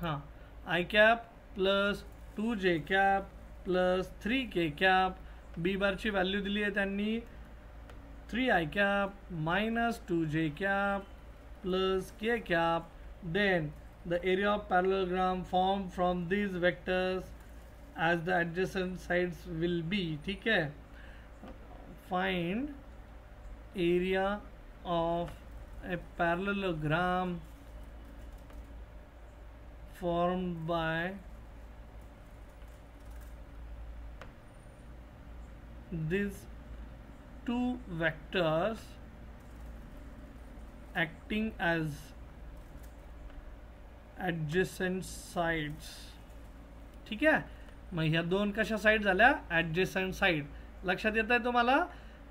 हाँ, I cap plus 2j cap plus 3k cap, B बारची value दिली आहे त्यांनी 3i cap minus 2j cap plus k cap. Then the area of parallelogram formed from these vectors as the adjacent sides will be. ठीक है, find area of a parallelogram formed by these two vectors acting as adjacent sides. ठीक आहे, मग ह्या दोन कशा side झाल्या, ॲडजेसंट side. लक्षात येत आहे तुम्हाला?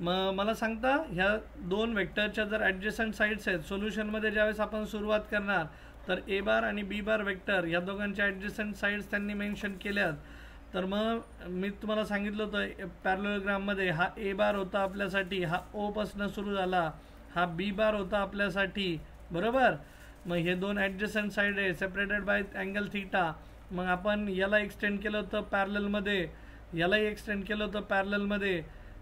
मग मला सांगता, ह्या दोन वेक्टरच्या जर ॲडजेसंट साईड्स आहेत सोल्युशनमध्ये ज्यावेळेस आपण सुरुवात करणार, तर ए बार आणि बी बार वेक्टर या दोघांच्या ॲडजेसंट साईड्स त्यांनी मेन्शन केल्यात. तर मग मी तुम्हाला सांगितलं होतं पॅरलोग्राममध्ये हा ए बार होता आपल्यासाठी, हा ओ पासून सुरू झाला, हा बी बार होता आपल्यासाठी, बरोबर. मग हे दोन ॲडजस्टंट साईड आहे सेपरेटेड बाय अँगल थीटा. मग आपण याला एक्सटेंड केलं होतं पॅरललमध्ये, यालाही एक्सटेंड केलं होतं पॅरललमध्ये.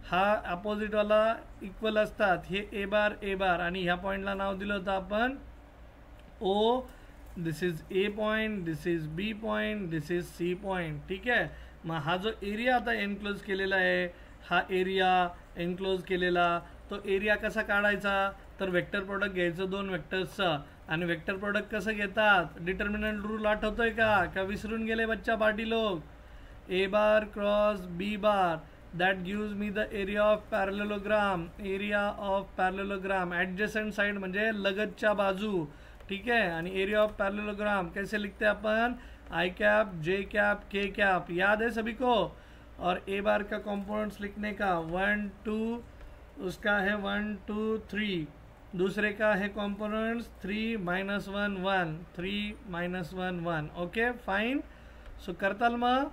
हा अपोजिटवाला इक्वल असतात, हे ए बार आणि ह्या पॉईंटला नाव दिलं होतं आपण O. This is A point, this is B point, this is C point. ठीक आहे, मग हा जो एरिया आता एनक्लोज केलेला आहे, हा एरिया एनक्लोज केलेला, तो एरिया कसा काढायचा, तर वेक्टर प्रोडक्ट घ्यायचं दोन वेक्टर्सचं. आणि वेक्टर प्रोडक्ट कसं घेतात, डिटर्मिनंट रूल आठवतोय का विसरून गेले बच्चा पार्टी लोक. A bar cross B bar that gives me the area of parallelogram. Area of parallelogram adjacent side म्हणजे लगतच्या बाजू. ठीक है, आणि एरिया ऑफ पैरेललोग्राम कैसे लिखते हैं अपन, आई कैप जे कैप के कैप. याद है सभी को? और ए बार का कंपोनेंट्स लिखने का 1 2 उसका है 1 2 3, दूसरे का है कंपोनेंट्स 3 -1 1 3 -1 1. Okay fine. सो करताल मग,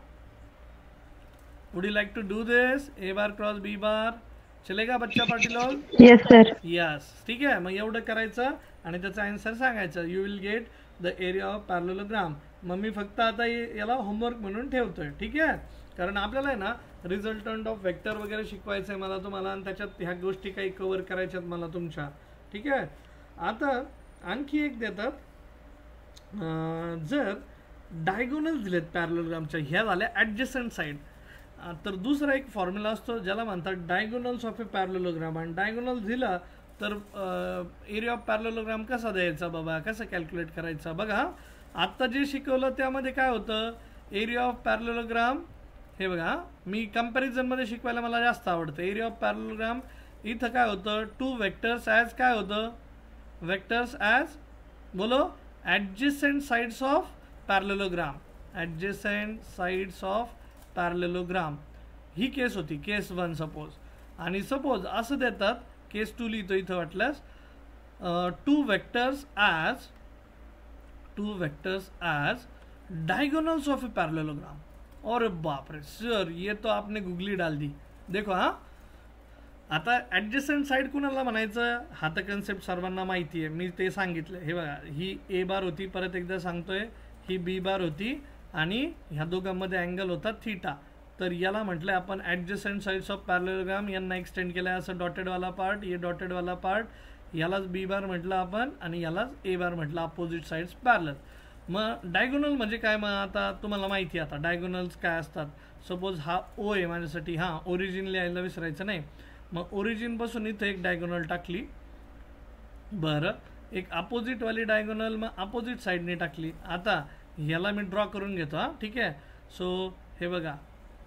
would you like to do this A bar cross B bar? चलेगा बच्चा पार्टी लोग? Yes sir. यस, ठीक आहे. मग एवढं करायचं आणि त्याचा आन्सर सांगायचं. You will get the area of parallelogram. मग मी फक्त आता याला होमवर्क म्हणून ठेवतोय. ठीक आहे, कारण आपल्याला आहे ना रिझल्टंट ऑफ वेक्टर वगैरे शिकवायचं आहे मला तुम्हाला, आणि त्याच्यात ह्या गोष्टी काही कव्हर करायच्यात मला तुमच्या. ठीक आहे, आता आणखी एक देतात, जर डायगोनल दिलेत पॅरलेलोग्रामच्या, ह्या झाल्या ॲडजस्टंट साईड, तर दुसरा एक फॉर्म्युला असतो ज्याला म्हणतात डायगोनल्स ऑफ ए पॅरलेलोग्राम. आणि डायगोनल दिला तर एरिया ऑफ पॅरलेलोग्राम कसा द्यायचा बाबा, कसं कॅल्क्युलेट करायचा बघा. आत्ता जे शिकवलं त्यामध्ये काय होतं, एरिया ऑफ पॅरलेलोग्राम, हे बघा मी कंपॅरिझनमध्ये शिकवायला मला जास्त आवडतं. एरिया ऑफ पॅरलेलोग्राम इथं काय होतं, टू वेक्टर्स ॲज काय होतं, वेक्टर्स ॲज बोलो adjacent sides of parallelogram, adjacent sides of parallelogram. ही केस होती, केस 1 सपोज. आणि सपोज असं देतात, केस 2 लिहितो इथं वाटल्यास, two vectors as diagonals of a parallelogram. और बाप रे सर, ये तो आपने गुगली डाल दी. देखो हां, आता ॲडजस्टंट साईड कुणाला म्हणायचं, हा तर कन्सेप्ट सर्वांना माहिती आहे, मी ते सांगितलं. हे बघा, ही ए बार होती, परत एकदा सांगतोय, ही बी बार होती आणि ह्या दोघांमध्ये अँगल होता थीटा. तर याला म्हटलं आपण ॲडजस्टंट साइड्स ऑफ पॅरलेलोग्राम, यांना एक्सटेंड केलं आहे असं डॉटेडवाला पार्ट, ये डॉटेडवाला पार्ट, यालाच बी बार म्हटलं आपण आणि यालाच ए बार म्हटलं, अपोजिट साइड्स पॅरलल. मग डायगोनल म्हणजे काय, मग आता तुम्हाला माहिती आहे आता डायगोनल्स काय असतात. सपोज हा ओ आहे माझ्यासाठी, हां ओरिजिन लिहायला विसरायचं नाही. मग ओरिजिनपासून इथं एक डायगोनल टाकली, बरं एक अपोजिटवाली डायगोनल मग अपोजिट साईडने टाकली. आता ह्याला मी ड्रॉ करून घेतो हां, ठीक आहे. सो हे बघा,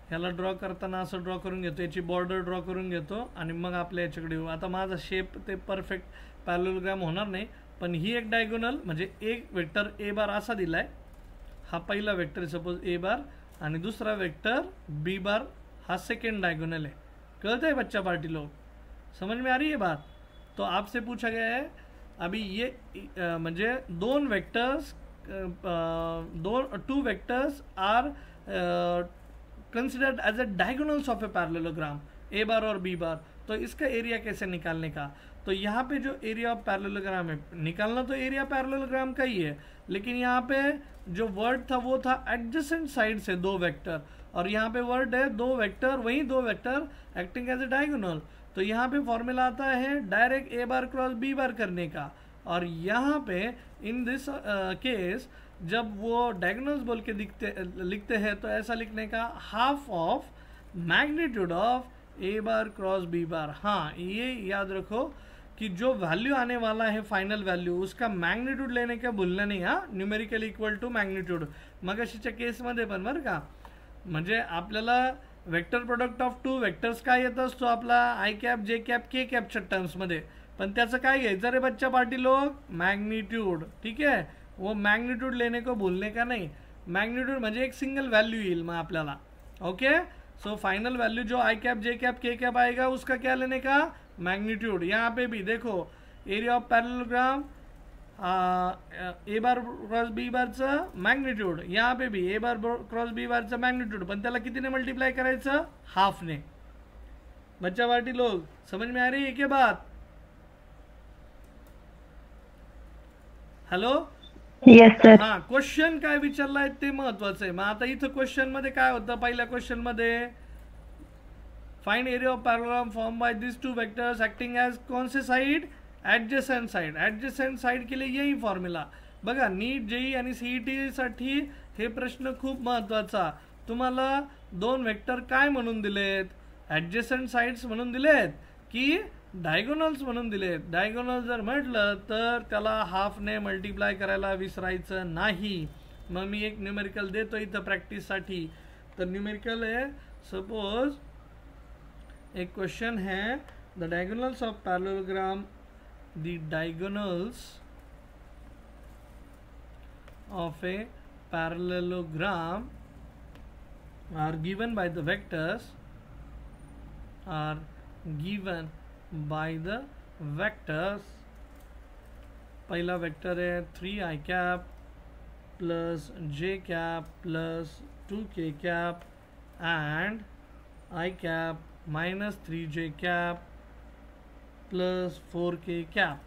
ह्याला ड्रॉ करताना असं ड्रॉ करून घेतो, याची बॉर्डर ड्रॉ करून घेतो आणि मग आपल्या याच्याकडे येऊ. आता माझा शेप ते परफेक्ट पॅरलेलोग्राम होणार नाही, पण ही एक डायगोनल म्हणजे एक वेक्टर ए बार असा दिला आहे, हा पहिला वेक्टर सपोज ए बार, आणि दूसरा वेक्टर बी बार, हा सेकेंड डायगोनल है. कळता है बच्चा पार्टी लोग, समझ में आ रही है बात? तो आपसे पूछा गया है अभी ये म्हणजे दोन वेक्टर्स, two vectors are considered as a diagonals of a parallelogram, A bar और बी बार. तो इसका एरिया कैसे निकालने का, तो यहाँ पे जो एरिया ऑफ पैरेललोग्राम है, निकालना तो एरिया पैरेललोग्राम का ही है, लेकिन यहाँ पे जो वर्ड था वो था एडजेसेंट साइड से दो वेक्टर, और यहाँ पे वर्ड है दो वेक्टर, वही दो vector acting as a diagonal. तो यहाँ पे फॉर्मूला आता है डायरेक्ट ए बार क्रॉस बी बार करने का, और यहाँ पे इन दिस केस जब वो डायगोनल्स बोल के लिखते हैं तो ऐसा लिखने का half of magnitude of A bar cross B bar. हाँ, ये याद रखो कि जो वैल्यू आने वाला है फायनल व्हॅल्यू उसका मॅग्निट्यूड लेने का भूलणं नाही हा, न्यूमेरिकल इक्वल टू मॅग्निट्यूड मगाशीच्या केसमध्ये पण बरं का, म्हणजे आपल्याला vector product of two vectors काय येत असतो आपला आय कॅप जे कॅप के कॅपच्या टर्म्समध्ये, पण त्याचं काय घ्यायचं रे बच्चा पार्टी लोग, मॅग्निट्यूड। ठीक है, वो मॅग्निट्यूड लेने को भूलने का नहीं, मॅग्निट्यूड म्हणजे एक सिंगल वैल्यू येईल मग आपल्याला। ओके, सो फाइनल वैल्यू जो आई कैप जे कैप के कैप आएगा उसका क्या लेने का, मैग्नीट्यूड। यहाँ पे भी देखो area of parallelogram A bar cross B बारचा मॅग्निट्यूड, यहाँ पे भी ए बार क्रॉस बी बारचा मॅग्निट्यूड, पण त्याला कितीने मल्टीप्लाई करायचं, हाफने। बच्चा पार्टी लोग समझ में आ रही है क्या बात? Hello, yes sir. हा, क्वेश्चन काय विचारलाय ते महत्वाचं आहे। मग आता इथं क्वेश्चन मध्ये काय होतं, पहिल्या क्वेश्चन मध्ये find area of parallelogram form by this two vectors acting as कौन से side, adjacent side. Adjacent side के लिए यही फॉर्म्युला बघा, नीट जेई आणि सीईटी साठी हे प्रश्न खूप महत्वाचा। तुम्हाला दोन वेक्टर काय म्हणून दिलेत, एडजेसेंट साइड्स म्हणून दिलेत की डायगोनल्स म्हणून दिलेत। डायगोनल जर म्हटलं तर त्याला हाफने मल्टिप्लाय करायला विसरायचं नाही। मग मी एक न्यूमेरिकल देतो इथं प्रॅक्टिससाठी। तर न्यूमेरिकल आहे, सपोज एक क्वेश्चन है the diagonals of parallelogram, the diagonals of a parallelogram are given by the vectors, are given by the vectors। पहला वेक्टर है 3i cap plus j cap plus 2k cap and i cap minus 3j cap plus 4k cap.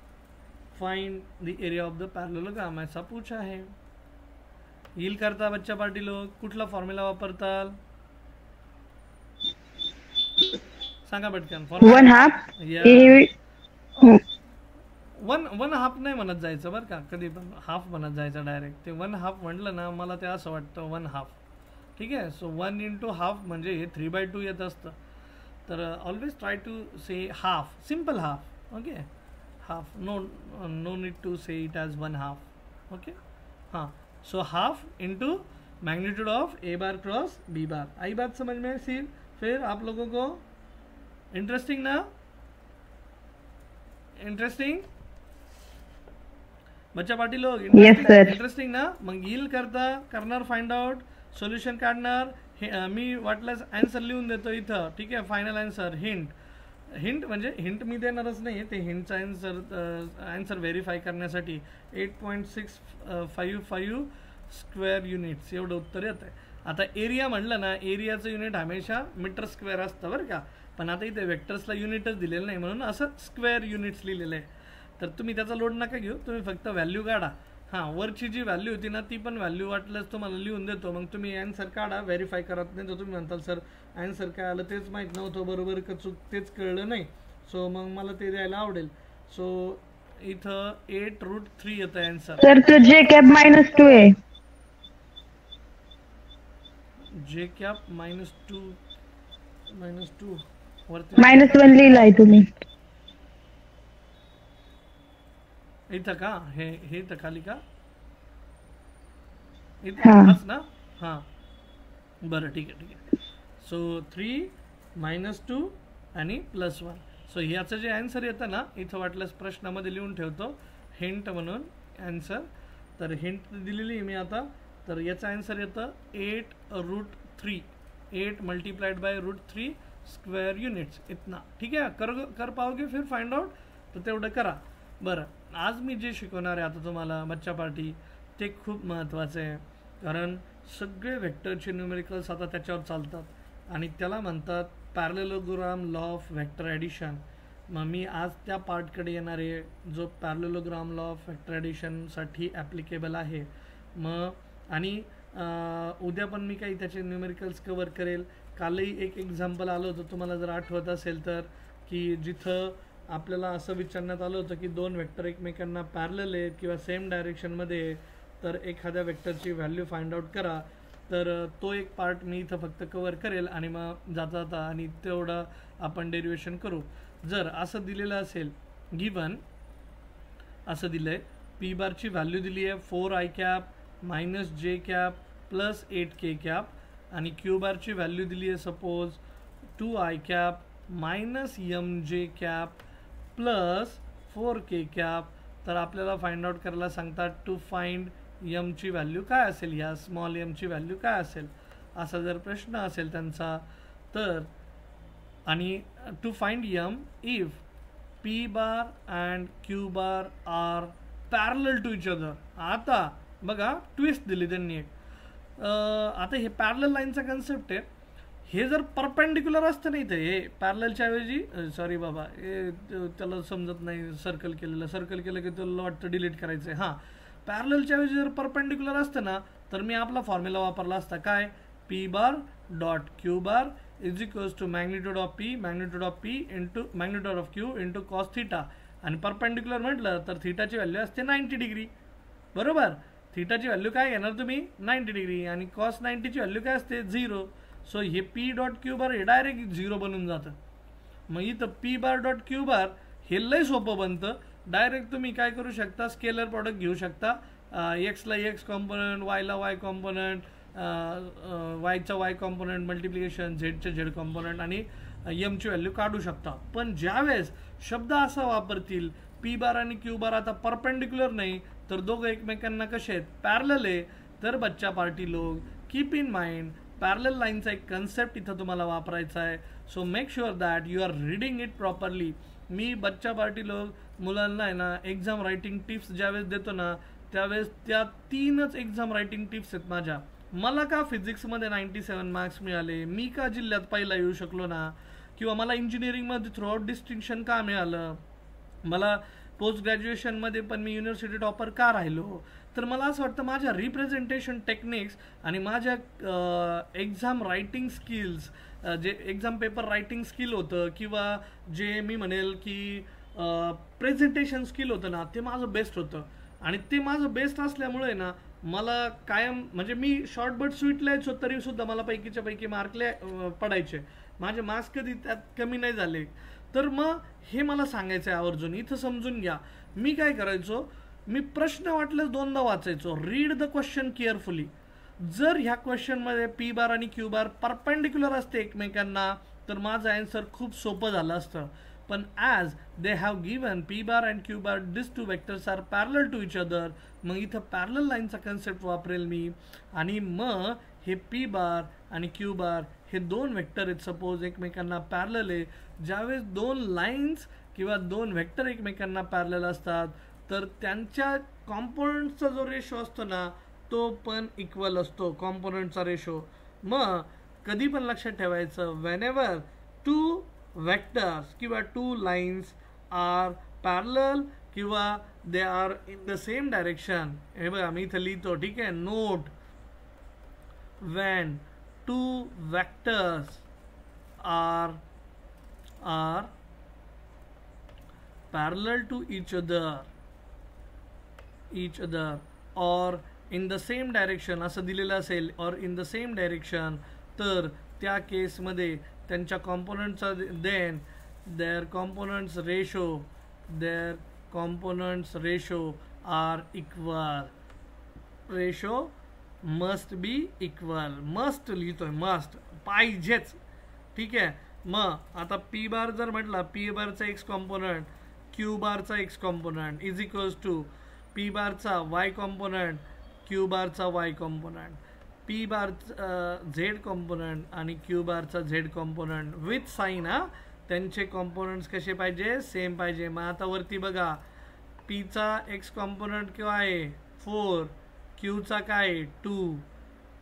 Find the area of the parallelogram ऐसा पूछा है। येईल करता बच्चा party लोग कुठला फॉर्म्युला वापरताल, सांगा पटकन। वन हाफ वन हाफ नाही म्हणत जायचं बरं का, कधी पण हाफ म्हणत जायचं डायरेक्ट। ते वन हाफ म्हटलं ना मला ते असं वाटतं वन हाफ। ठीक आहे, सो 1 इंटू हाफ म्हणजे हे 3/2 येत असतं, तर always try to say half, simple half. Okay, half, no need to say it as one half. Okay, हाँ, so half into magnitude of A bar cross B bar. आई बात समझ में? फिर आप लोगों को इंटरेस्टिंग ना, इंटरेस्टिंग बच्चा पार्टी लोग, इंटरेस्टिंग ना। मग येईल करता करणार, फाइंड आउट, सोल्युशन काढणार। मी वाटल्यास आन्सर लिहून देतो इथं। ठीक आहे, फायनल आन्सर हिंट म्हणजे हिंट मी देणारच नाही, ते हिंटचा आन्सर व्हेरीफाय करण्यासाठी 8.655 स्क्वेअर युनिट्स एवढं उत्तर येत आहे। आता एरिया म्हटलं ना, एरियाचं युनिट हमेशा मीटर स्क्वेअर असतं बरं का, पण आता इथे वेक्टर्सला युनिटच दिलेलं नाही म्हणून असं स्क्वेअर युनिट्स लिहिलेलं आहे। तर तुम्ही त्याचा लोड नका घेऊ, तुम्ही फक्त व्हॅल्यू काढा। हां, वरची जी व्हॅल्यू होती ना ती पण व्हॅल्यू वाटल्यास तुम्हाला लिहून देतो, मग तुम्ही आन्सर काढा, व्हेरीफाय करत नाही तर तुम्ही म्हणताल सर आन्सर काय आलं तेच माहीत नव्हतं, बरोबर का चूक तेच कळलं नाही, सो मग मला ते द्यायला आवडेल। सो इथं 8√3 येतं आन्सर। सर तो जे कॅप -2 आहे, जे कॅप -2 वरती -1 लिहिलाय तुम्ही इथं का, हे इथं खाली का, हां इथं ना। हां, बरं, ठीक आहे। सो 3 -2 आणि +1। सो ह्याचं जे आन्सर येतं ना, इथं वाटल्यास प्रश्नामध्ये लिहून ठेवतो हिंट म्हणून आन्सर। तर हिंट दिलेली आहे मी आता, तर याचं आन्सर येतं 8√3, 8 मल्टीप्लाइड बाय √3 स्क्वेअर युनिट्स इतना। ठीक आहे, कर पाओगे फिर फाइंड आउट, तर तेवढं करा। बरं, आज मी जे शिकवणार आहे आता तुम्हाला बच्चा पार्टी, ते खूप महत्त्वाचं आहे, कारण सगळे वेक्टरचे न्यूमेरिकल्स आता त्याच्यावर चालतात आणि त्याला म्हणतात parallelogram law of vector addition. मग मी आज त्या पार्टकडे येणार आहे जो पॅरलोग्राम लॉ ऑफ फॅक्टर ॲडिशनसाठी ॲप्लिकेबल आहे. मग आणि उद्या पण मी काही त्याचे न्यूमेरिकल्स कवर करेल. कालही एक एक्झाम्पल आलं होतं तुम्हाला जर आठवत असेल तर, की जिथं आपल्याला असं विचारण्यात आलं होतं की दोन वेक्टर एकमेकांना पॅरलल आहेत किंवा सेम डायरेक्शनमध्ये, तर एखाद्या वेक्टरची व्हॅल्यू फाइंड आउट करा. तर तो एक पार्ट मी इथं फक्त कवर करेल आणि मग जाता आणि तेवढं आपण डेरिवेशन करू. जर असं दिलेलं असेल, गिवन असं दिलं आहे, पी बारची व्हॅल्यू दिली आहे 4i मायनस जे कॅप प्लस 8k कॅप, आणि क्यू बारची व्हॅल्यू दिली आहे suppose 2i minus mj cap plus 4k cap. तर आपल्याला फाइंड आउट करायला सांगतात टू फाइंड ची व्हॅल्यू काय असेल, ह्या स्मॉल ची व्हॅल्यू काय असेल, असा जर प्रश्न असेल त्यांचा. तर आणि to find if P bar and Q bar are parallel to each other. आता बघा ट्विस्ट दिली त्यांनी एक. आता हे पॅरलल लाईनचा कन्सेप्ट आहे. हे जर परपेंडिक्युलर असतं नाही, तर हे पॅरललच्या ऐवजी सॉरी बाबा, हे त्याला समजत नाही सर्कल केलं की त्याला वाटतं डिलीट करायचं आहे. हां, पॅरललच्या ऐवजी जर परपेंडिक्युलर असतं ना, तर मी आपला फॉर्म्युला वापरला असता. काय? P bar dot Q bar is equals to magnitude of P into magnitude of Q into cos theta. आणि परपेंडिक्युलर म्हटलं तर थिटाची व्हॅल्यू असते 90 डिग्री. बरोबर? थिटाची व्हॅल्यू काय घेणार तुम्ही? 90 डिग्री. आणि कॉस 90ची व्हॅल्यू काय असते? 0. सो हे पी डॉट क्यू बार हे डायरेक्ट 0 बनून जातं. मग इथं पी बार डॉट क्यू बार हे लय सोपं बनतं. डायरेक्ट तुम्ही काय करू शकता, स्केलर प्रॉडक्ट घेऊ शकता. एक्सला एक्स कॉम्पोनंट, वायला वाय कॉम्पोनंट, वायचा वाय कॉम्पोनंट मल्टिप्लिकेशन, झेडचे झेड कॉम्पोनंट, आणि एमची व्हॅल्यू काढू शकता. पण ज्यावेळेस शब्द असा वापरतील पी बार आणि क्यू बार आता परपेंडिक्युलर नाही, तर दोघं एकमेकांना कसे आहेत? पॅरलल आहे. तर बच्चा पार्टी लोग कीप इन माइंड पॅरलल लाईनचा एक कन्सेप्ट इथं तुम्हाला वापरायचा आहे. So make sure that you are reading it properly. मी बच्चा पार्टी लोग मुलांना आहे ना एक्झाम रायटिंग टिप्स ज्यावेळेस देतो ना, त्यावेळेस त्या 3च एक्झाम रायटिंग टिप्स आहेत माझ्या. मला का फिजिक्समध्ये 97 मार्क्स मिळाले, मी का जिल्ह्यात पहिला येऊ शकलो ना, किंवा मला इंजिनिअरिंगमध्ये थ्रूआउट डिस्टिंक्शन का मिळालं, मला पोस्ट ग्रॅज्युएशनमध्ये पण मी युनिव्हर्सिटी टॉपर का राहिलो. तर मला असं वाटतं माझ्या रिप्रेझेंटेशन टेक्निक्स आणि माझ्या एक्झाम रायटिंग स्किल्स, जे एक्झाम पेपर रायटिंग स्किल होतं किंवा जे मी म्हणेल की प्रेझेंटेशन स्किल होतं ना, ते माझं बेस्ट होतं. आणि ते माझं बेस्ट असल्यामुळे ना मला कायम म्हणजे मी शॉर्ट बट स्वीट लिहायचो तरीसुद्धा मला पैकीच्या पैकी मार्क पडायचे. माझे मार्क्स कधी त्यात कमी नाही झाले. तर मग हे मला सांगायचं आहे आवर्जून, इथं समजून घ्या. मी काय करायचो, मी प्रश्न वाटल्यास 2दा वाचायचो. Read the question carefully. जर ह्या क्वेश्चनमध्ये पी बार आणि क्यू बार परपेंडिक्युलर असते एकमेकांना, तर माझं आन्सर खूप सोपं झालं असतं. पण as they have given P bar and Q bar this two vectors are parallel to each other, मग इथं पॅरलल लाईनचा कन्सेप्ट वापरेल मी. आणि मग हे पी बार आणि क्यू बार हे 2 वेक्टर आहेत सपोज एकमेकांना पॅरलल आहे. ज्यावेळेस 2 लाईन्स किंवा 2 वेक्टर एकमेकांना पॅरलल असतात, तर त्यांच्या कॉम्पोनंटचा जो रेशो असतो ना, तो पण इक्वल असतो कॉम्पोनंटचा रेशो. मग कधी पण लक्षात ठेवायचं, व्हेनेवर 2 वेक्टर्स किंवा 2 लाईन्स आर पॅरलल किंवा they are in the same direction. हे बघा मी इथं लिहितो, ठीक आहे. Note, when 2 vectors are parallel to each other or in the same direction असं दिलेलं असेल, or in the same direction, तर त्या केसमध्ये त्यांच्या कॉम्पोनंटचा then their components ratio are equal. Ratio must be equal. Must लिहितोय, मस्ट पाहिजेच, ठीक आहे. मग आता पी बार जर म्हटला, पी बारचा एक्स कॉम्पोनंट, क्यू बारचा X component is equals to P बारचा वाय कॉम्पोनंट, क्यू बारचा वाय कॉम्पोनंट, पी बारचा झेड कॉम्पोनंट आणि क्यू बारचा झेड कॉम्पोनंट विथ साईन. हा, त्यांचे कॉम्पोनंट्स कसे पाहिजे? सेम पाहिजे. मग आता वरती बघा, पीचा एक्स कॉम्पोनंट किंवा आहे 4, क्यूचा काय 2,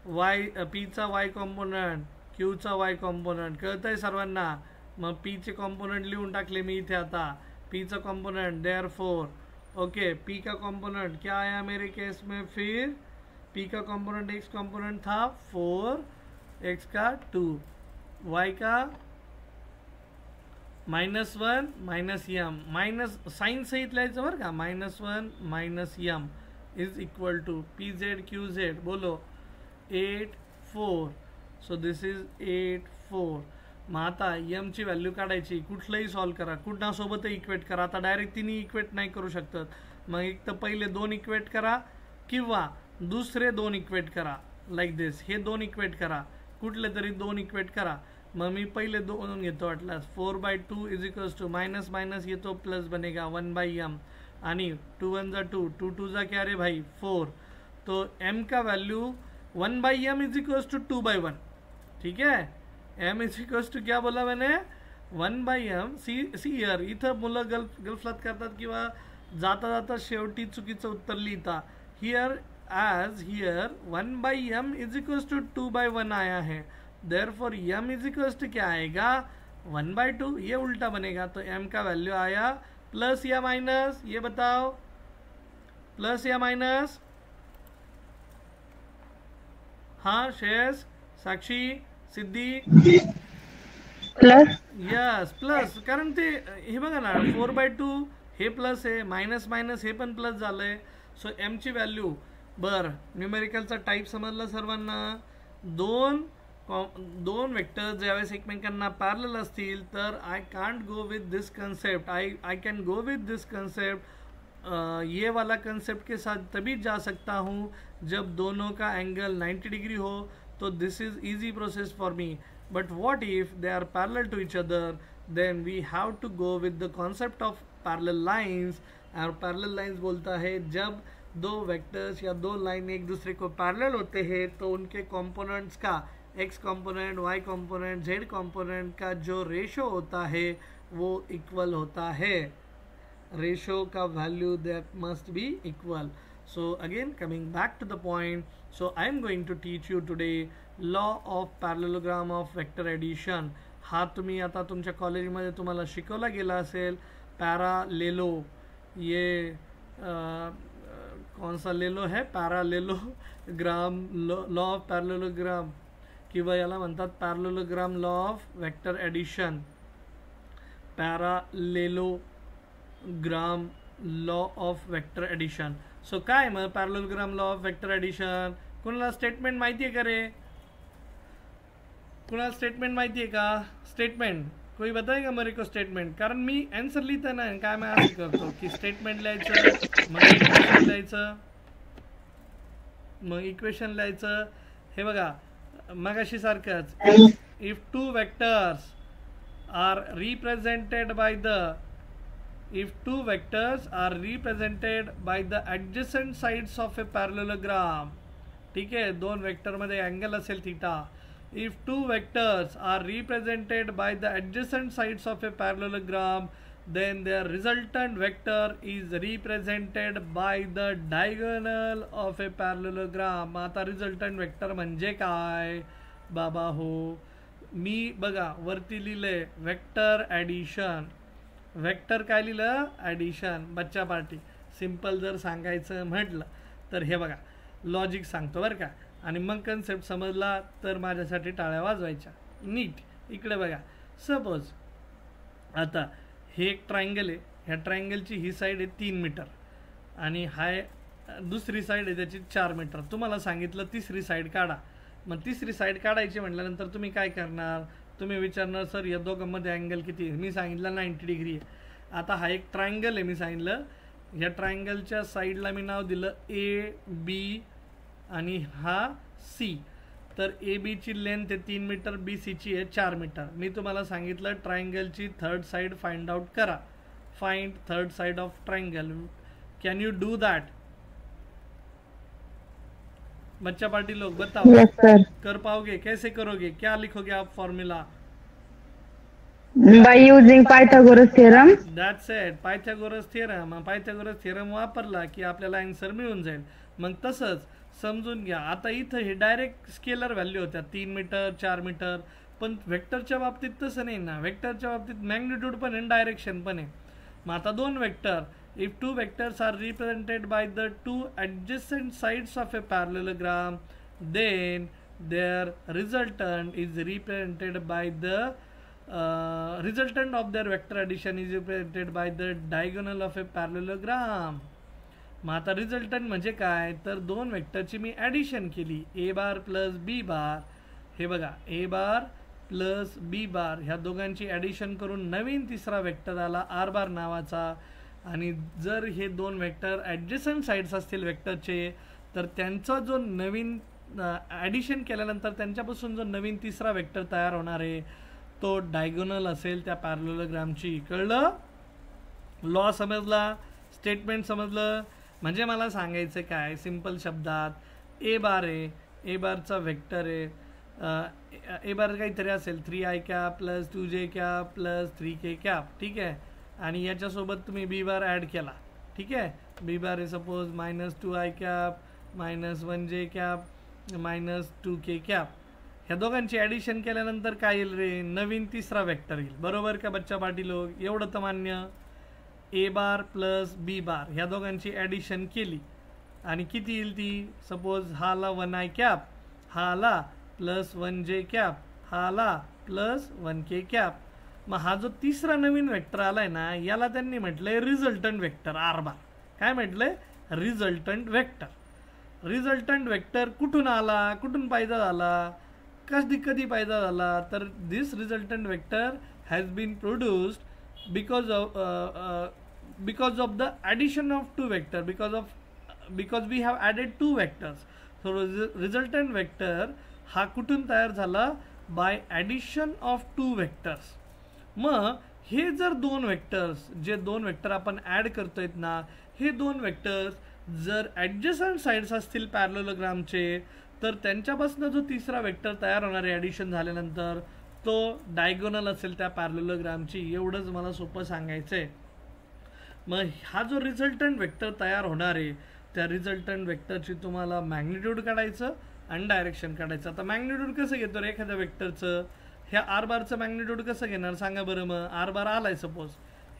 वाय पीचा वाय कॉम्पोनंट, क्यूचा वाय कॉम्पोनंट, कळतंय सर्वांना? मग पीचे कॉम्पोनंट लिहून टाकले मी इथे आता. पीचा कॉम्पोनेंट देयरफॉर ओके पी का कॉम्पोनेंट क्या आया मेरे केस में, फिर पी का कॉम्पोनेंट एक्स कॉम्पोनेंट था 4, एक्स का 2, वाई का -1 माइनस यम, माइनस साइन सहित लिहायचं बरं का, -1 minus m is equal to P Z Q Z. बोलो 8 4. So this is 8 4. मग आता यम ची व्हॅल्यू काढायची, कुठलंही सॉल्व करा, कुठनासोबतही इक्वेट करा. आता डायरेक्ट तिन्ही इक्वेट नाही करू शकतात, मग एक तर पहिले 2 इक्वेट करा किंवा दुसरे 2 इक्वेट करा. लाईक दिस, हे 2 इक्वेट करा, कुठले तरी 2 इक्वेट करा. मग मी पहिले 2 घेतो वाटल्यास. 4/2 is equals to minus minus ये तो प्लस बनेगा 1/m आणि 2 1 जा 2, 2 2 जा क्या रे भाई 4. तो m का value 1/m is equals to 2/1. ठीक है, m इज इक्वल्स टू क्या बोला मैंने 1/m. सी हियर, इथं मुलं गलफलात करतात किंवा जाता जाता शेवटी चुकीचं उत्तर लिहिता. Here as here 1/m is equals to 2/1 आया है, therefore m is equals to क्या आएगा 1/2. ये उल्टा बनेगा. तो m का वैल्यू आया प्लस या माइनस, ये बताओ प्लस या माइनस. हाँ शेष, साक्षी, सिद्धी, प्लस. Yes plus. कारण ते हे बघा ना 4/2 हे प्लस आहे, मायनस मायनस हे पण प्लस झालंय. सो m ची व्हॅल्यू बर. न्यूमेरिकलचा टाईप समजला सर्वांना. दोन वेक्टर ज्यावेळेस एकमेकांना पॅरलल असतील तर I can't go with this concept, I can go with this concept. ये वाला कंसेप्ट के साथ तभी जा सकता हूँ जब दोनों का एंगल 90 डिग्री हो. तो this is easy process for me. But what if they are parallel to each other, then we have to go with the concept of parallel lines. और पैरेलल लाइंस बोलता है जब दो वेक्टर्स या दो line एक दूसरे को पैरेलल होते हैं तो उनके कंपोनेंट्स का X component, Y component, Z component का जो रेशो होता है वो इक्वल होता है. रेशो का value that must be equal. So again coming back to the point, so I am going to teach you today law of parallelogram of vector addition. हा तुम्ही आता तुमच्या कॉलेजमध्ये तुम्हाला शिकवला गेला असेल. पॅरालेलो, ये कौन सा लेलो है, पॅरालेलोग्राम, लॉ ऑफ पॅरलेलोग्राम किंवा याला म्हणतात parallelogram law of vector addition. Parallelogram law of vector addition. So काय मग parallelogram law of vector addition. कुणाला स्टेटमेंट माहिती आहे का रे, कुणाला स्टेटमेंट माहिती आहे का, स्टेटमेंट कोई बताएगा मेरे को स्टेटमेंट. कारण मी आन्सर लिहिता ना काय मी असं करतो की स्टेटमेंट लिहायचं, मग इक्वेशन लिहायचं, मग इक्वेशन लिहायचं. हे बघा मगाशी सारखंच. If two vectors are represented by the adjacent sides of a parallelogram. ठीक आहे, दोन वेक्टरमध्ये अँगल असेल theta. If two vectors are represented by the adjacent sides of a parallelogram, then their resultant vector is represented by the diagonal of a parallelogram. आता resultant vector म्हणजे काय बाबा हो. मी बघा वरती लिहिलंय वेक्टर ॲडिशन. वेक्टर काय लिहिलं, ॲडिशन. बच्चा पार्टी सिंपल जर सांगायचं म्हटलं तर हे बघा लॉजिक सांगतो बरं का, आणि मग कन्सेप्ट समजला तर माझ्यासाठी टाळ्या वाजवायच्या. नीट इकडे बघा. सपोज आता हे एक ट्रायंगल आहे, ह्या ट्रायंगलची ही साईड आहे 3 मीटर आणि हाय दुसरी साईड आहे त्याची 4 मीटर. तुम्हाला सांगितलं तिसरी साईड काढा. मग तिसरी साईड काढायची म्हटल्यानंतर तुम्ही काय करणार, तुम्ही विचारणार सर या दोघांमध्ये अँगल किती आहे. मी सांगितलं 90 डिग्री आहे. आता हा एक ट्रायंगल आहे, मी सांगितलं या ट्रायंगलच्या साईडला मी नाव दिलं AB आणि हा सी. तर ए बीची लेंथ आहे 3 मीटर, बी सीची आहे 4 मीटर. मी तुम्हाला सांगितलं ट्रायंगलची थर्ड साइड फाइंड आउट करा. Find third side of triangle. Can you do that बच्चा पार्टी लोग बताओ. Yes sir. कर पाओगे, कैसे करोगे, क्या लिखोगे आप formula. By using Pythagoras theorem. That's it, Pythagoras theorem. Pythagoras theorem वापरला की आपल्याला आन्सर मिळून जाईल. मग तसंच समजून घ्या. आता इथं हे डायरेक्ट स्केलर व्हॅल्यू होत्या 3 मीटर 4 मीटर. पण वेक्टरच्या बाबतीत तसं नाही ना. वेक्टरच्या बाबतीत मॅग्निट्यूड पण आहे, डायरेक्शन पण आहे. मग आता दोन vector, if two vectors are represented by the two adjacent sides of a parallelogram, then their resultant is represented by the resultant of their vector addition is represented by the diagonal of a parallelogram. मग आता resultant म्हणजे काय, तर दोन वेक्टरची मी addition केली, ए बार plus B bar. हे बघा, ए बार प्लस बी बार ह्या दोघांची ॲडिशन करून नवीन तिसरा वेक्टर आला आर बार नावाचा. आणि जर हे दोन वेक्टर ॲडजसंट साईड्स असतील वेक्टरचे, तर त्यांचा जो नवीन ॲडिशन केल्यानंतर त्यांच्यापासून जो नवीन तिसरा वेक्टर तयार होणार आहे तो डायगोनल असेल त्या पॅरलेलोग्रामची. कळलं? लॉ समजला, स्टेटमेंट समजलं. म्हणजे मला सांगायचं काय, सिंपल शब्दात, ए बार आहे, ए बारचा वेक्टर आहे, ए बार काहीतरी असेल 3i cap plus 2j cap plus 3k cap, ठीक आहे. आणि याच्यासोबत तुम्ही बी बार ॲड केला, ठीक आहे. बी बार आहे suppose -2i cap minus 1j cap minus 2k cap. ह्या दोघांची ॲडिशन केल्यानंतर काय येईल रे, नवीन तिसरा वेक्टर येईल. बरोबर का बच्चा पाटील लोक? एवढं तर मान्य. ए बार प्लस बी बार ह्या दोघांची ॲडिशन केली आणि किती येईल ती, सपोज हा आला 1i कॅप, हा आला प्लस 1j कॅप, हा आला प्लस 1k कॅप. मग हा जो तिसरा नवीन वेक्टर आलाय ना, याला त्यांनी म्हटलंय रिझल्टंट वेक्टर आर बार. काय म्हटलंय? Resultant vector. रिझल्टंट वेक्टर कुठून आला, कुठून पैदा झाला, कधी पैदा झाला, तर this resultant vector has been produced because of the addition of two vector, because we have added two vectors. So resultant vector हा कुठून तयार झाला, by addition of two vectors. मग हे जर दोन वेक्टर्स, जे दोन वेक्टर आपण ॲड करतोय ना, हे दोन वेक्टर्स जर ॲडजसंट साईड्स असतील पॅरलेलोग्रामचे, तर त्यांच्यापासून जो तिसरा वेक्टर तयार होणार आहे ॲडिशन झाल्यानंतर, तो डायगोनल असेल त्या पॅरलेलोग्रामची. एवढंच मला सोपं सांगायचं आहे. मग हा जो रिझल्टंट वेक्टर तयार होणार आहे, त्या रिझल्टंट वेक्टरची तुम्हाला मॅग्निट्यूड काढायचं आणि डायरेक्शन काढायचं. आता मॅग्निट्यूड कसं घेतो रे एखाद्या वेक्टरचं, ह्या आर बारचं मॅग्निट्यूड कसं घेणार सांगा बरं. मग आर बार आलाय सपोज,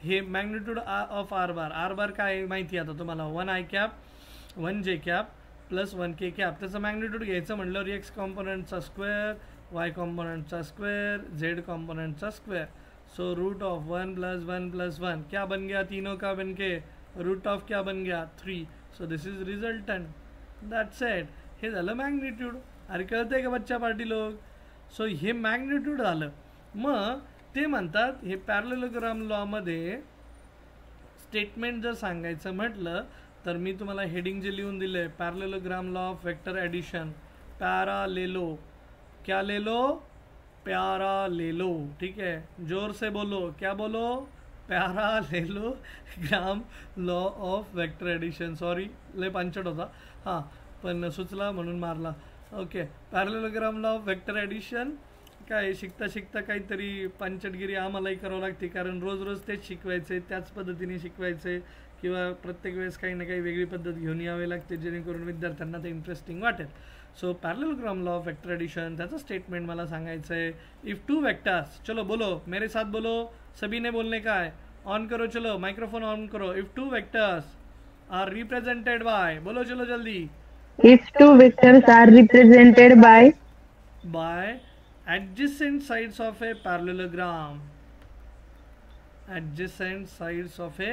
हे magnitude of R bar. R bar काय माहिती आहे आता तुम्हाला, 1i cap 1j cap plus 1k cap. त्याचं मॅग्निट्यूड घ्यायचं म्हटल्यावर एक्स कॉम्पोनंटचा स्क्वेअर, वाय कॉम्पोनंटचा स्क्वेअर, झेड कॉम्पोनंटचा स्क्वेअर. सो रूट ऑफ 1 + 1 + 1 क्या बन गया, तीनों का बन के रूट ऑफ क्या बन गया 3. So this is resultant. That's it. हे झालं मॅग्निट्यूड. अरे कळतंय का बच्चा पार्टी लोक? सो हे मॅग्निट्यूड झालं. मग ते म्हणतात, हे पॅरलेलोग्राम लॉमध्ये स्टेटमेंट जर सांगायचं म्हटलं तर मी तुम्हाला हेडिंग जे लिहून दिलं आहे, parallelogram law of vector addition, पॅरालेलो. क्या ले लो? पॅरालेलो. ठीक है, जोर से बोलो. क्या बोलो? Parallelogram law of vector addition. Sorry लय पांचट होता, हां पण सुचला म्हणून मारला. Okay, parallelogram law of vector addition. काय शिकता शिकता काहीतरी पंचटगिरी आम्हालाही करावं लागते, कारण रोज रोज तेच शिकवायचे, त्याच पद्धतीने शिकवायचे, किंवा प्रत्येक वेळेस काही ना काही वेगळी पद्धत घेऊन यावे लागते जेणेकरून विद्यार्थ्यांना ते इंटरेस्टिंग वाटेल. So parallelogram law of vector addition, त्याचं स्टेटमेंट मला सांगायचं आहे. इफ टू वेक्टर्स, चलो बोलो मेरे साथ बोलो, सभी ने बोलने का है. ऑन करो, चलो माइक्रोफोन ऑन करो. If two vectors are represented by, बोलो चलो जल्दी. If two vectors are represented by adjacent sides of a parallelogram. Adjacent sides of a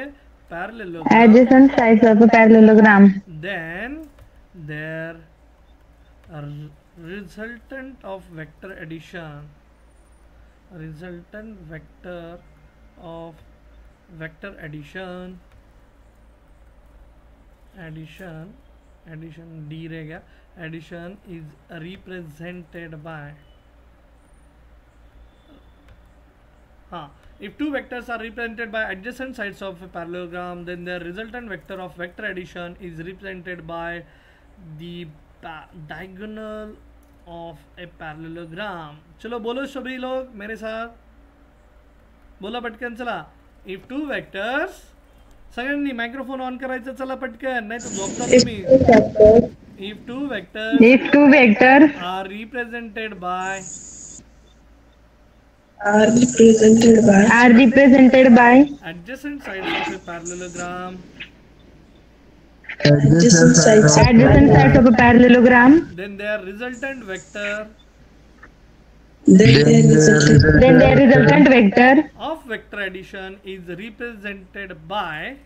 parallelogram. Adjacent sides of a parallelogram. Then their resultant of vector addition. Resultant vector of vector addition. Addition D रह गया. Addition is represented by. If two vectors are represented by adjacent sides of a parallelogram, then their resultant vector of vector addition is represented by the diagonal of a parallelogram. चलो बोलो सभी लोग मेरे साथ, बोला पटकन. चला, if two vectors, सगळ्यांनी मायक्रोफोन ऑन करायचं. चला पटकन, नाही तर झोपता तुम्ही. If two vectors are represented by are represented by adjacent sides of a parallelogram. adjacent sides of a parallelogram. Then their resultant vector then their resultant vector of vector addition is represented by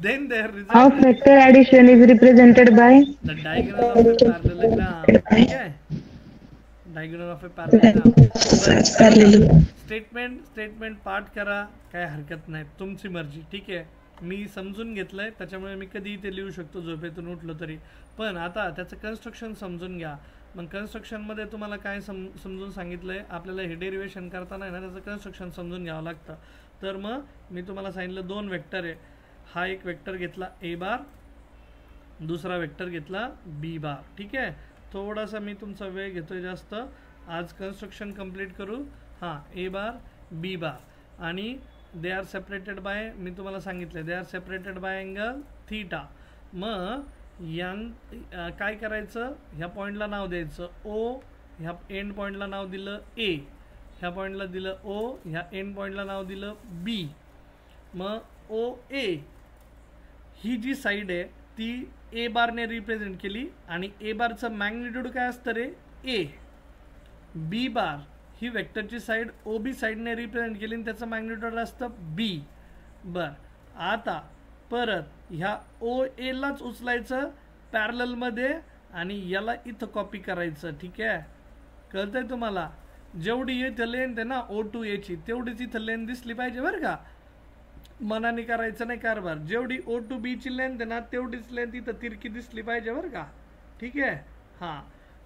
then their of result vector addition is represented by the diagonal of a parallelogram. Okay, diagonal of a parallelogram. Statement पाठ करा, काय हरकत नाही, तुमची मर्जी. ठीक आहे, मी समजून घेतलंय, त्याच्यामुळे मी कधीही ते लिहू शकतो झोपेतून उठलो तरी. पण आता त्याचं कन्स्ट्रक्शन समजून घ्या. मग कन्स्ट्रक्शनमध्ये तुम्हाला काय समजून सांगितलंय, आपल्याला हे डेरिवेशन करताना आहे ना त्याचं कन्स्ट्रक्शन समजून घ्यावं लागतं. तर मग मी तुम्हाला सांगितलं 2 वेक्टर आहे. हा एक वेक्टर घेतला ए बार, दुसरा वेक्टर घेतला बी बार. ठीक आहे, थोडासा मी तुमचा वेळ घेतोय जास्त. आज कन्स्ट्रक्शन कंप्लीट करू. हां, ए बार बी बार आणि दे आर सेपरेटेड बाय, मी तुम्हाला सांगितलं they are separated bye angle theta. मग काय करायचं, ह्या पॉईंटला नाव द्यायचं ओ, ह्या एंड पॉईंटला नाव दिलं ए, ह्या पॉईंटला दिलं ओ, ह्या एंड पॉईंटला नाव दिलं बी. मग ओ ए ही जी साईड आहे ती ए बारने रिप्रेझेंट केली आणि ए बारचं मॅग्निट्यूड काय असतं रे, ए. बी बार ही वेक्टरची साईड ओ बी साईडने रिप्रेझेंट केली आणि त्याचं मॅग्निट्यूड असतं बी. बर, आता परत ह्या ओ एलाच उचलायचं पॅरललमध्ये आणि याला इथं कॉपी करायचं. ठीक आहे, कळतंय तुम्हाला. जेवढी इथं लेंथ आहे ना ओ टू एची, तेवढीच इथं लेंथ दिसली पाहिजे बरं का. मनाने करायचं नाही कारभार. जेवढी ओ टू बीची लेंथ आहे ना तेवढीच लेंथ इथं तिरकी दिसली पाहिजे बरं का. ठीक आहे, हां.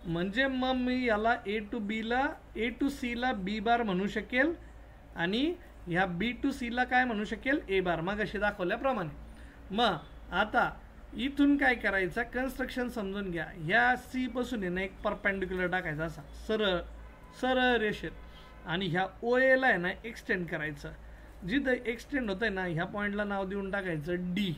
म्हणजे मग मी याला ए टू सीला बी बार म्हणू शकेल आणि ह्या बी टू सीला काय म्हणू शकेल, ए बार, मग अशी दाखवल्याप्रमाणे. मग आता इथून काय करायचं, कन्स्ट्रक्शन समजून घ्या. ह्या सी पासून आहे ना एक परपेंडिक्युलर टाकायचा असा सरळ सरळ रेषेत आणि ह्या ओ एला आहे ना एक्सटेंड करायचं. जिथं एक्सटेंड होतंय ना ह्या पॉइंटला नाव देऊन टाकायचं डी.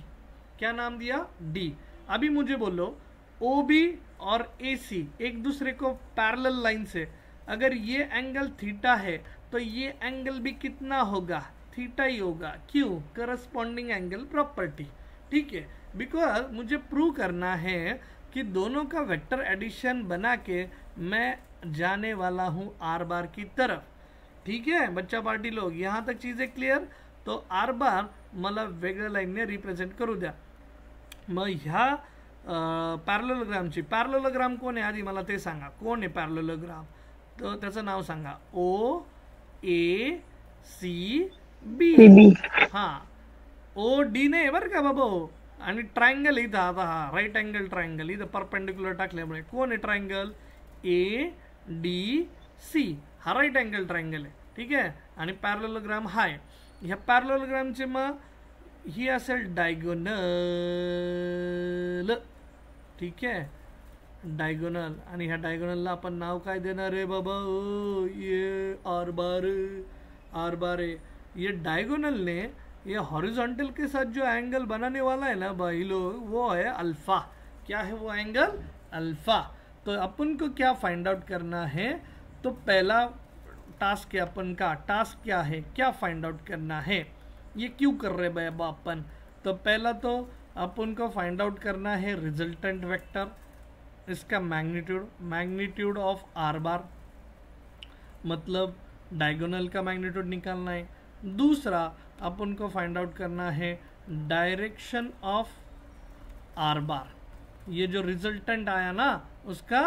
क्या नाम दिया, डी. अभी मुझे बोलो ओ बी और ए सी एक दूसरे को पैरेलल लाइन से, अगर ये एंगल थीटा है तो ये एंगल भी कितना होगा, थीटा ही होगा. क्यों, करस्पॉन्डिंग एंगल प्रॉपर्टी. ठीक है, बिकॉज मुझे प्रूव करना है कि दोनों का वेक्टर एडिशन बना के मैं जाने वाला हूँ आर बार की तरफ. ठीक है बच्चा पार्टी लोग, यहाँ तक चीज़ें क्लियर. तो आर बार मला वेगळ्या लाईनने रिप्रेझेंट करू द्या. मग ह्या पॅरलोलोग्रामची, पॅरलोलोग्राम कोण आहे आधी मला ते सांगा, कोण आहे पॅरलोलोग्राम. तर त्याचं नाव सांगा, ओ ए सी बी. हां, ओ डी नाही बरं का बाबा. आणि ट्रायंगल इथं, आता हा राईट अँगल ट्रायंगल इथं परपेंडिक्युलर टाकल्यामुळे कोण आहे ट्रायंगल, ए डी सी. हा राईट अँगल ट्रायंगल आहे. ठीक आहे, आणि पॅरलोलोग्राम हा आहे. ह्या पॅरलोलोग्रामचे मग ही असेल डायगोनल. ठीक आहे, डायगोनल. आणि ह्या डायगोनलला आपण नाव काय देणार आहे बाबा, ये आर बार. आर बार है ये डायगोनल ने ये हॉरिजॉन्टल के साथ जो एंगल बनाने वाला है ना भाई लोग, वो है अल्फा. क्या है वो एंगल, अल्फा. तो अपन को क्या फाइंड आउट करना है, तो पहला टास्क है अपन का, टास्क क्या है, क्या फाइंड आउट करना है, ये क्यों कर रहे भाई अब अपन. तो पहला तो अपन को फाइंड आउट करना है रिजल्टेंट वेक्टर, इसका मैग्नीट्यूड ऑफ आर बार, मतलब डायगोनल का मैग्नीट्यूड निकालना है. दूसरा अपन को फाइंड आउट करना है डायरेक्शन ऑफ आर बार, ये जो रिजल्टेंट आया ना उसका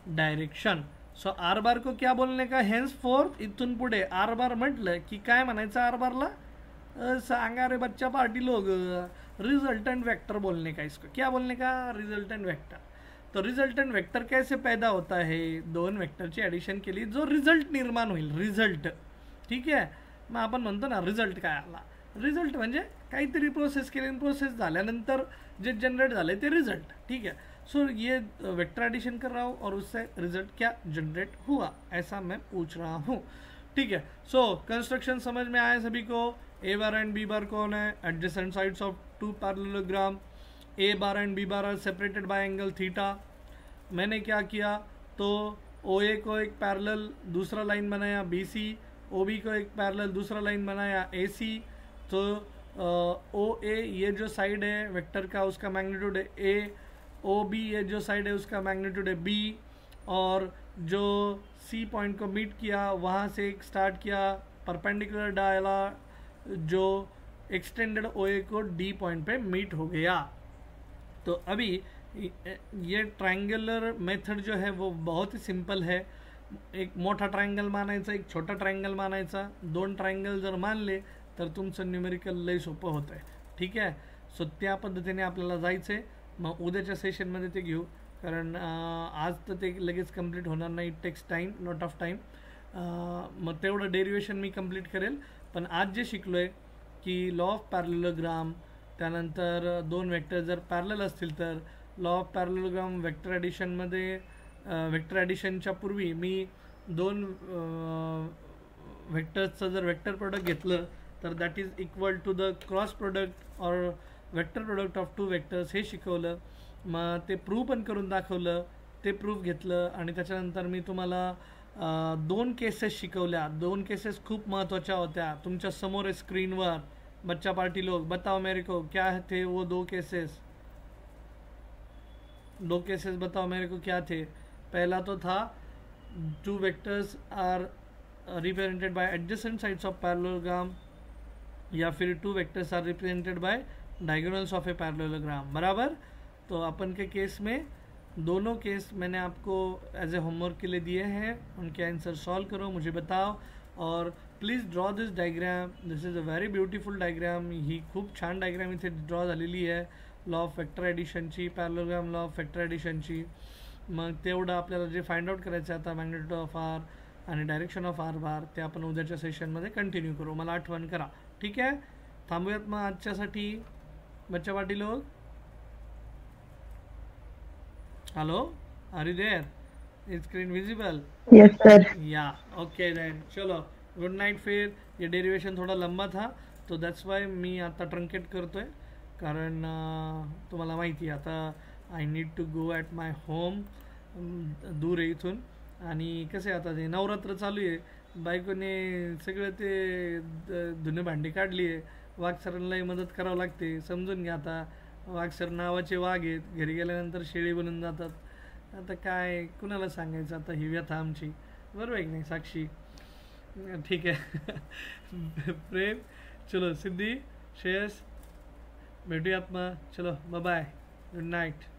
डायरेक्शन. सो आर बार को क्या बोलने का, हेन्स फोर्थ इथून पुढे आर बार म्हटलं की काय म्हणायचं आर बारला, सांगा रे बच्चा पार्टी लोग, रिजल्टेंट वेक्टर बोलने का. इसको क्या बोलने का, रिजल्टेंट वेक्टर. तो रिजल्टेंट वेक्टर कैसे पैदा होता है, दोन वेक्टरची ॲडिशन केली जो रिझल्ट निर्माण होईल, रिझल्ट. ठीक आहे, मग आपण म्हणतो ना रिझल्ट काय आला, रिझल्ट म्हणजे काहीतरी प्रोसेस केली, प्रोसेस झाल्यानंतर जे जनरेट झाले ते रिझल्ट. ठीक है, सो ये वेक्टर एडिशन कर रहा हूँ और उससे रिजल्ट क्या जनरेट हुआ, ऐसा मैं पूछ रहा हूँ. ठीक है, सो कंस्ट्रक्शन समझ में आया सभी को. ए बार एंड बी बार कौन है, adjacent sides of two parallelogram. A bar and B bar are separated by angle theta. मैंने क्या किया, तो OA को एक पैरेलल दूसरा लाइन बनाया BC, OB को एक पैरेलल दूसरा लाइन बनाया AC। तो OA ये जो साइड है वेक्टर का उसका मैग्नीट्यूड है A, OB ये जो साइड है उसका मैग्नीट्यूड है B, और जो C पॉइंट को मीट किया वहाँ से एक स्टार्ट किया परपेंडिकुलर डाला जो एक्सटेंडेड OA को D पॉइंट पे मीट हो गया। तो अभी ये ट्रायंगुलर मेथड जो है वो बहुत ही सिंपल है। एक मोठा ट्रायंगल मानायचा, एक छोटा ट्रायंगल मानायचा, दोन ट्रायंगल जर मानले तर तुमचं न्यूमेरिकल लय सोपं होतं आहे, ठीक आहे। सो त्या पद्धतीने आपल्याला जायचं आहे। मग उद्याच्या सेशनमध्ये ते घेऊ, कारण आज तर ते लगेच कंप्लीट होणार नाही, it takes time, lot of time. मग तेवढं डेरिवेशन मी कंप्लीट करेल, पण आज जे शिकलो आहे की लॉ ऑफ पॅरलेलोग्राम, त्यानंतर दोन वेक्टर जर पॅरलल असतील तर लॉ ऑफ पॅरलेलोग्राम वेक्टर ॲडिशनमध्ये वेक्टर ॲडिशनच्या पूर्वी मी दोन वेक्टर्सचं जर वेक्टर प्रोडक्ट घेतलं तर that is equal to the cross product और vector product of two vectors हे शिकवलं। मग ते प्रूव्ह पण करून दाखवलं, ते प्रूफ घेतलं, आणि त्याच्यानंतर मी तुम्हाला दोन केसेस शिकवल्या। दोन केसेस खूप महत्त्वाच्या होत्या, तुमच्या समोर आहे स्क्रीनवर। बच्चा पार्टी लोग बताओ मेरे को क्या थे वो दो केसेस बताओ मेरे को क्या थे। पहला तो था two vectors are represented by adjacent sides of parallelogram, या फिर two vectors are represented by diagonals of a parallelogram, बराबर। तो अपन के केस में दोनों केस मैंने आपको एज ए होमवर्क के लिए दिए हैं, उनके आंसर सॉल्व करो, मुझे बताओ। और please draw this diagram, this is a very beautiful diagram. ही खूप छान डायग्राम इथे ड्रॉ झालेली आहे लॉ ऑफ वेक्टर ॲडिशनची, पॅरेललोग्राम लॉ ऑफ वेक्टर ॲडिशनची। मग तेवढं आपल्याला जे फाइंड आउट करायचं आता मॅग्नेट्यूड ऑफ आर आणि डायरेक्शन ऑफ आर बार, ते आपण उद्याच्या सेशनमध्ये कंटिन्यू करू, मला आठवण करा, ठीक आहे। थांबूयात मग आजच्यासाठी बच्चा पाटील लोग। Hello, are you there? Is screen visible? Yes sir. Yeah okay then, चलो गुड नाइट। फिर ये डेरिवेशन थोड़ा लंबा था तो दॅट्स वाय मी आता ट्रंकेट करतोय, कारण तुम्हाला माहिती आहे आता I need to go at my home, दूर आहे इथून। आणि कसं आहे आता ते नवरात्र चालू आहे, बायकोने सगळं ते धुणे भांडी काढली आहे, वाघ सरांनाही मदत करावं लागते, समजून घ्या। आता वाघ सर नावाचे वाघ आहेत, घरी गेल्यानंतर शेळी बनून जातात, आता काय कुणाला सांगायचं आता ही व्यथा आमची, बरोबर आहे की नाही साक्षी? ठीक आहे प्रेम, चलो सिद्धी, श्रेयस, भेटूयात मग, चलो बाय बाय, गुड नाईट।